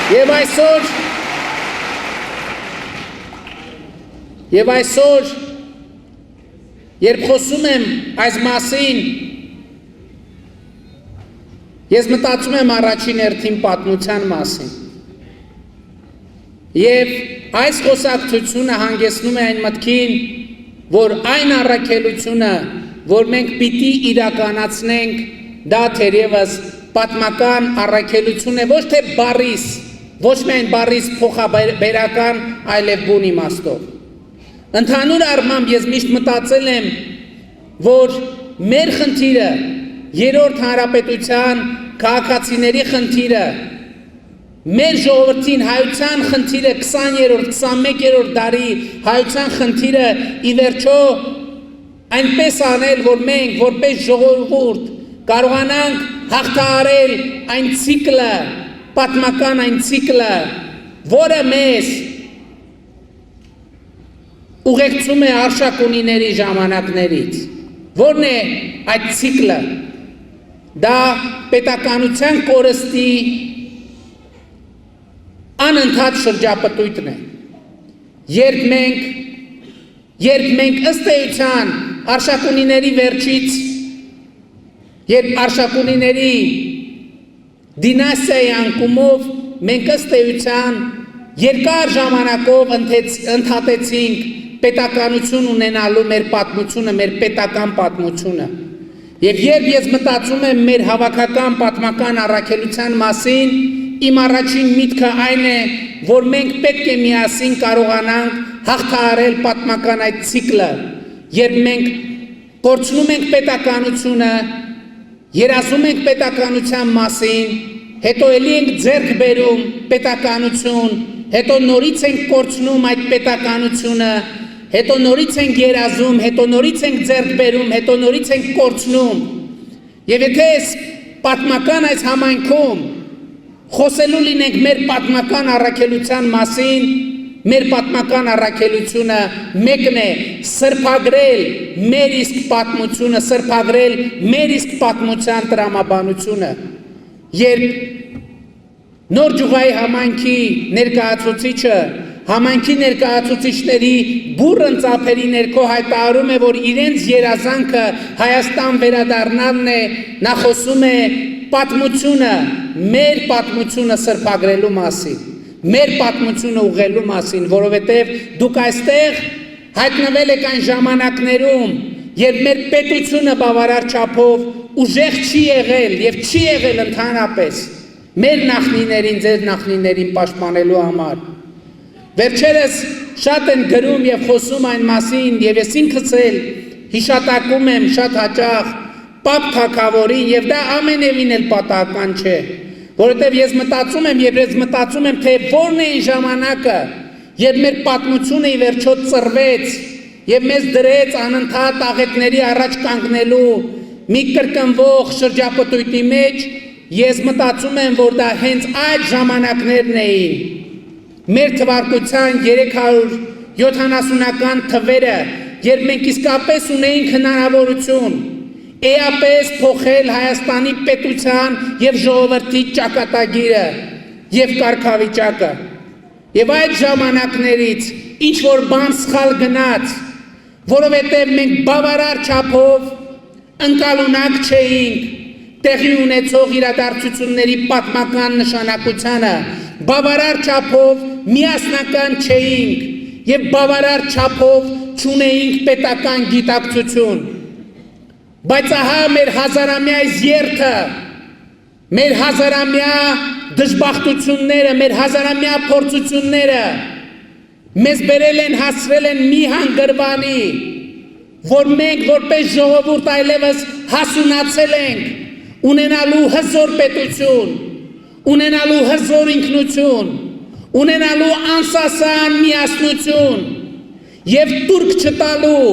Եվ այսօր երբ խոսում եմ այս մասին, ես մտածում եմ առաջին հերթին պատմության մասին։ Եվ այս խոսակցությունը հանգեցնում է այն մտքին, որ այն առաքելությունը, որ մենք պիտի իրականացնենք, դա թերևս պատմական առաքելություն է, ոչ թե բառիս, ոչ միայն բառիս փոխաբերական, այլև բուն իմաստով։ Ընդհանուր առմամբ ես միշտ մտածել եմ, որ մեր խնդիրը, երրորդ հանրապետության քաղաքացիների խնդիրը, մեր ժողովրդին հայության խնդիրը 20-րդ, 21-րդ դարի հայության խնդիրը ի վերջո այնպես անել, որ մենք որպես ժողովուրդ կարողանանք հաղթահարել այն ցիկլը, պատմական այն ցիկլը, որը մեզ ուղեկցում է արշակունիների ժամանակներից։ Որն է այդ ցիկլը։ Դա պետականության կորստի անընդհատ շրջապտույտն է։ Երբ մենք ըստ էության արշակունիների վերջից, երբ արշակունիների դինաստիայի անկումով մենք ըստ էության երկար ժամանակով ընդհատեցինք պետականություն ունենալու մեր պատմությունը, մեր պետական պատմությունը։ Եվ երբ ես մտածում եմ մեր հավաքական պատմական առաքելության մասին, իմ առաջին միտքը այն է, որ մենք պետք է միասին կարողանանք հաղթահարել պատմական այդ ցիկլը, երբ մենք կորցնում ենք պետականությունը, երազում ենք պետականության մասին, հետո էլի ենք ձեռք բերում պետականություն, հետո նորից ենք կորցնում այդ պետականությունը, հետո նորից ենք երազում, հետո նորից ենք ձեռք բերում, հետո նորից ենք կորցնում։ Եվ եթե պատմական այս համայնքում խոսելու լինենք մեր պատմական առաքելության մասին, մեր պատմական առաքելությունը մեկն է՝ սրբագրել մեր իսկ պատմությունը, սրբագրել մեր իսկ պատմության տրամաբանությունը։ Երբ Նոր Ջուղայի համայնքի ներկայացուցիչը համայնքի ներկայացուցիչների բուռն ծափերի ներքո հայտարարում է, որ իրենց երազանքը Հայաստան վերադառնալն է, նա խոսում է պատմությունը, մեր պատմությունը սրբագրելու մասին, մեր պատմությունը ուղղելու մասին, որովհետև դուք այստեղ հայտնվել եք այն ժամանակներում, երբ մեր պետությունը բավարար չափով ուժեղ չի եղել եւ չի եղել ընդհանրապես մեր նախնիներին, ձեր նախնիներին պաշտպանելու համար։ Վերջերս շատ են գրում եւ խոսում այն մասին, եւ ես ինքս էլ հիշատակում եմ շատ հաճախ Պապ Թագավորին, եւ դա ամենևին էլ պատահական չէ, որովհետեւ ես մտածում եմ, թե որն է այն ժամանակը, երբ մեր պատմությունը ի վերջո ծռվեց եւ մեզ դրեց անընդհատ աղետների առաջ կանգնելու մի կրկնվող շրջապտույտի մեջ, ես մտածում եմ, որ դա հենց այդ ժամանակներն էին։ Մեր թվարկության 370-ական թվերը, երբ մենք իսկապես ունեինք հնարավորություն էապես փոխել Հայաստանի պետության եւ ժողովրդի ճակատագիրը եւ կարգավիճակը։ Եվ այդ ժամանակներից ինչ որ բան սխալ գնաց, որովհետեւ մենք բավարար չափով ընկալունակ չէինք տեղի ունեցող իրադարձությունների պատմական նշանակությանը, բավարար չափով միասնական չէինք եւ բավարար չափով չունեինք պետական գիտակցություն։ Բայց ահա մեր հազարամյա երթը, մեր հազարամյա դժբախտությունները, մեր հազարամյա փորձությունները մեզ բերել են, հասցրել են մի հանգրվանի, որ մենք որպես ժողովուրդ այլևս հասունացել ենք, ունենալու հզոր պետություն, ունենալու հզոր ինքնություն, ունենալու անսասան միասնություն եւ տուրք չտալու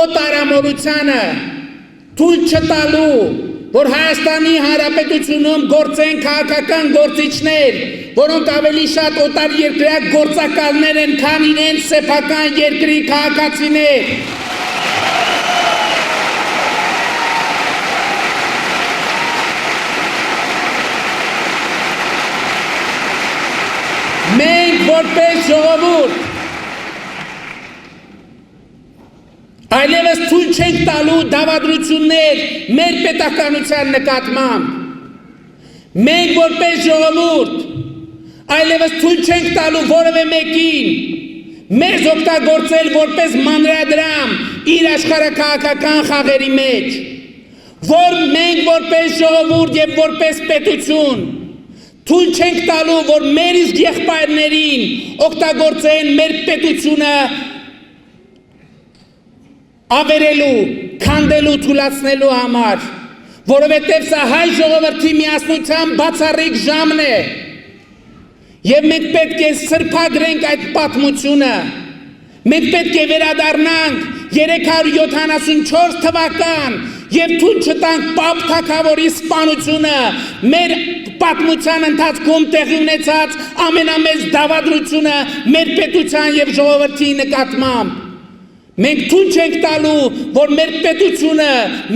օտարամոլությանը, թույլ չտալու, որ Հայաստանի Հանրապետությունում գործեն քաղաքական գործիչներ, որոնք ավելի շատ օտար երկրյա գործակալներ են, քան իրենց սեփական երկրի քաղաքացիներ։ որպես ժողովուրդ այլևս թույլ չենք տալու դավադրություններ մեր պետականության նկատմամբ։ Մենք որպես ժողովուրդ այլևս թույլ չենք տալու որևէ մեկին մեզ օգտագործել որպես մանրադրամ իր աշխարհաքաղաքական խաղերի մեջ, որ մենք որպես ժողովուրդ եւ որպես պետություն թույլ չենք տալու, որ մեր իսկ եղբայրներին օգտագործեն մեր պետությունը ավերելու, քանդելու, թուլացնելու համար, որովհետև սա հայ ժողովրդի միասնության բացառիկ ժամն է, եւ մենք պետք է սրբագրենք այդ պատմությունը, մենք պետք է վերադառնանք 374 թվական եւ թույլ չտանք Պապ թագավորի սպանությունը մեր պատմության ընթացքում տեղի ունեցած ամենամեծ դավադրությունը մեր պետության եւ ժողովրդի նկատմամբ։ Մենք թույլ չենք տալու, որ մեր պետությունը,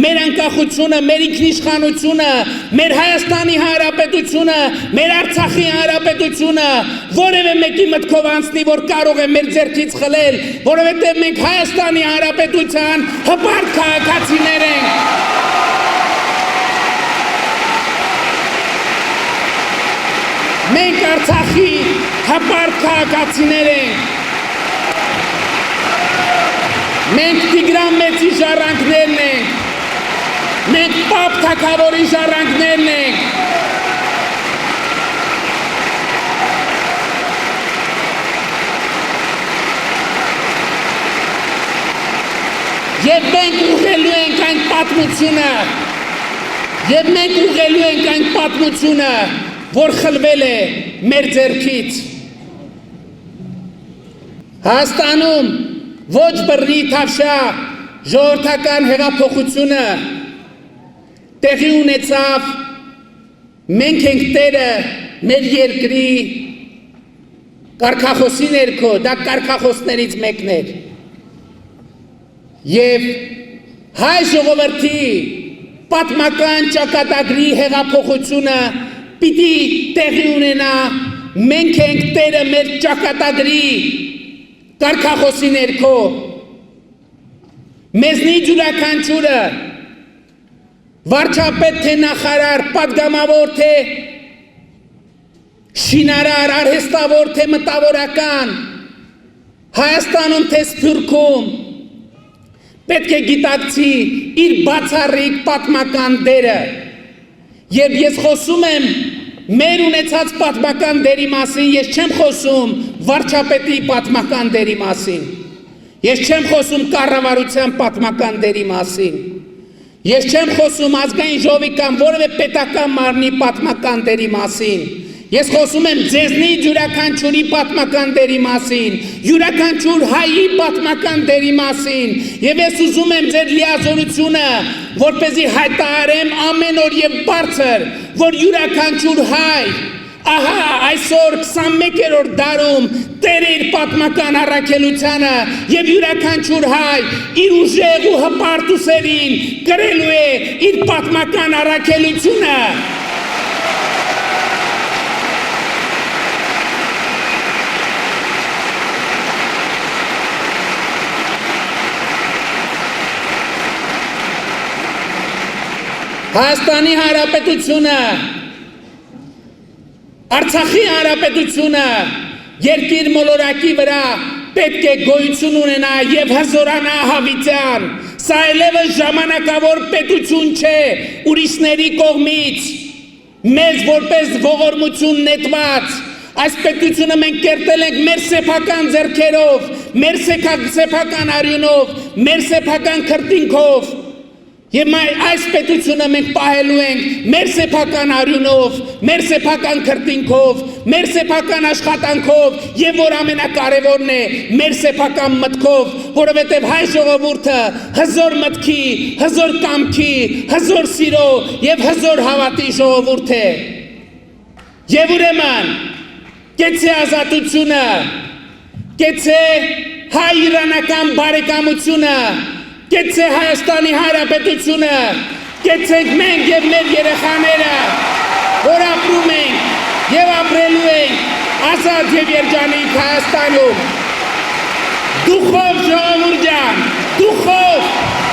մեր անկախությունը, մեր ինքնիշխանությունը, մեր Հայաստանի Հանրապետությունը, մեր Արցախի Հանրապետությունը որևէ մեկի մտքով անցնի, որ կարող է մեր ձեռքից խլել, որովհետև մենք Հայաստանի Հանրապետության հպարտ քաղաքացիներ ենք։ Մենք Արցախի հպարտ քաղաքացիներ ենք։ Մենք Տիգրան Մեծի ժառանգներն ենք, մենք Պապ թագավորի ժառանգներն ենք։ Եվ մենք ուղղելու ենք այն պատմությունը, եւ մենք ուղղելու ենք այն պատմությունը, որ խլվել է մեր ձեռքից։ Հայաստանում ոչ բռնի թավշյա ժողովրդական հեղափոխությունը տեղի ունեցավ, մենք ենք տերը մեր երկրի կարգախոսի ներքո, դա կարգախոսներից մեկն էր։ Եվ հայ ժողովրդի պատմական ճակատագրի հեղափոխությունը պիտի տեղի ունենա, մենք ենք տերը մեր ճակատագրի կարգախոսի ներքո, մեզնի յուրաքանչյուրը, վարչապետ թե նախարար, պատգամավոր թե շինարար, արհեստավոր թե մտավորական, Հայաստանում թե Սփյուռքում, պետք է գիտակցի իր բացառիկ պատմական դերը, եւ ես խոսում եմ մեր ունեցած պատմական դերի մասին, ես չեմ խոսում վարչապետի պատմական դերի մասին, ես չեմ խոսում կառավարության պատմական դերի մասին, ես չեմ խոսում ազգային ժողովի կամ որևէ պետական մարմնի պատմական դերի մասին, ես խոսում եմ ձեզնի յուրաքանչյուրի պատմական դերի մասին, յուրաքանչյուր հայի պատմական դերի մասին, եւ ես ուզում եմ ձեր լիազորությունը, որպեսզի հայտարարեմ ամեն օր եւ բարձր, որ յուրաքանչյուր հայ, ահա այսօր 21-րդ դարում տեր իր պատմական առաքելությանը եւ յուրաքանչյուր հայ իր ուժեղ ու հպարտ ուսերին կրելու է իր պատմական առաքելությունը։ Հայաստանի Հանրապետությունը, Արցախի Հանրապետությունը երկիր մոլորակի վրա պետք է գոյություն ունենա եւ հզորանա հավիտյան։ Սա այլևս ժամանակավոր պետություն չէ ուրիշների կողմից մեզ որպես ողորմություն նետված։ Այս պետությունը մենք կերտել ենք մեր սեփական ձեռքերով, մեր սեփական արյունով, մեր սեփական քրտինքով։ Եվ այս պետությունը մենք պահելու ենք մեր սեփական արյունով, մեր սեփական քրտինքով, մեր սեփական աշխատանքով եւ որ ամենակարևորն է, մեր սեփական մտքով, որովհետեւ հայ ժողովուրդը հզոր մտքի, հզոր կամքի, հզոր սիրո եւ հզոր հավատի ժողովուրդ է։ Եվ ուրեմն կեցե ազատությունը, կեցե հայ-իրանական բարեկամությունը, կեցե Հայաստանի Հանրապետությունը, կեցեք մենք եւ մեր երեխաները, որ ապրում ենք եւ ապրելու ենք ազատ եւ երջանիկ Հայաստանում, դուխով ժողովուրդ ջան, դուխով